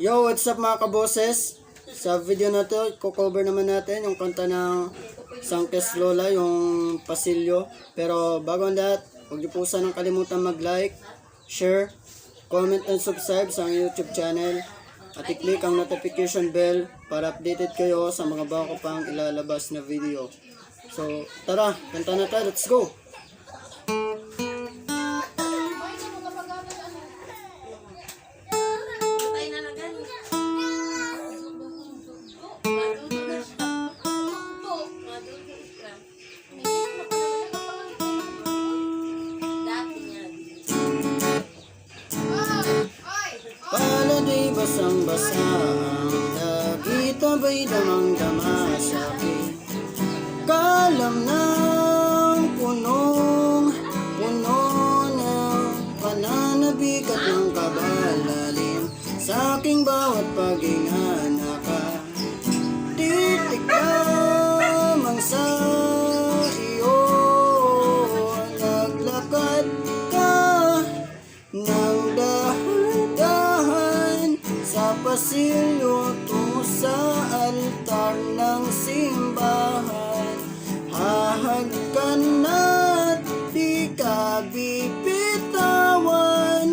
Yo, what's up mga kaboses? Sa video na to, i-cover naman natin yung kanta ng Sangkes Lola, yung Pasilyo. Pero bago ang lahat, huwag niyo po sanang kalimutan mag-like, share, comment, and subscribe sa YouTube channel. At i-click ang notification bell para updated kayo sa mga bago pang ilalabas na video. So, tara, kanta na tayo. Let's go! Pala'y basang-basa ang langit, aba'y damang-dama sa akin. Kalam ng punong-puno ng pananabik at ng kabalalim. Sa aking bawat paghinga nakatitik lamang sa iyo. Naglakad ka ng dahan sa pasilyo tungo sa altar ng simbahan. Hahag ka na't di ka bibitawan.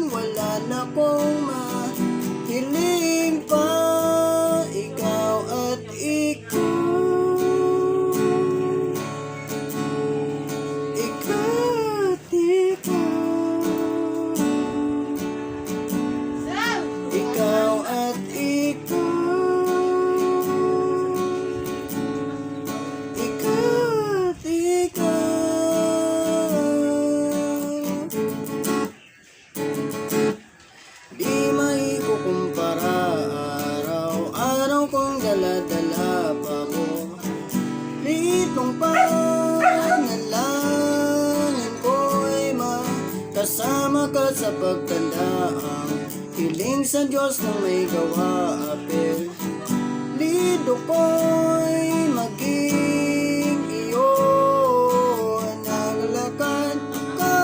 Wala na kong mahiling pa, ikaw at ikaw. Ikaw at ikaw. Ikaw at ikaw. Ikaw at ikaw. Di maikukumpara, araw-araw kong dala-dala pa ko. Ritong panalangin ko'y makasama ka sa pagtanda. Ang hiling sa Diyos na may gawa, apel lido ko'y maging iyo. Naglakad ka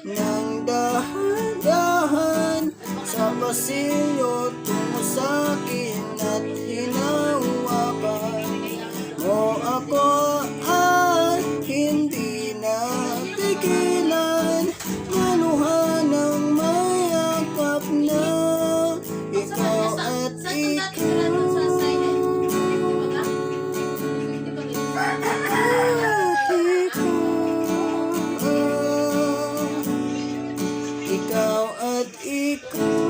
ng dahan-dahan sa pasilyo tungo sa akin at hinawakan mo ako at hindi na tigilan. Maluhan ng mayakap na ikaw at ikaw. Ikaw at ikaw.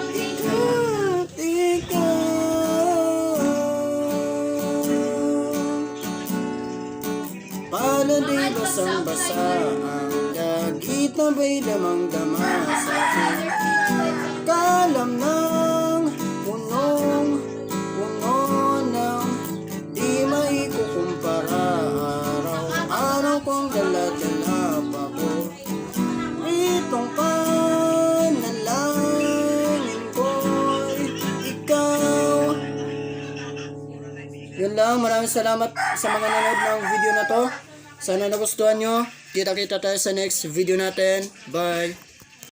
Ikaw at ikaw. Pala'y basang-basa ang dagit, aba'y damang-dama sa akin. Kalam ng punong-puno ng di maikukumpara. Araw-araw kong dala-dala pa ko. Itong panalangin ko'y ikaw. Yun lang, maraming salamat sa mga nanood ng video na to. Sana nagustuhan nyo. Kita-kita tayo sa next video natin. Bye!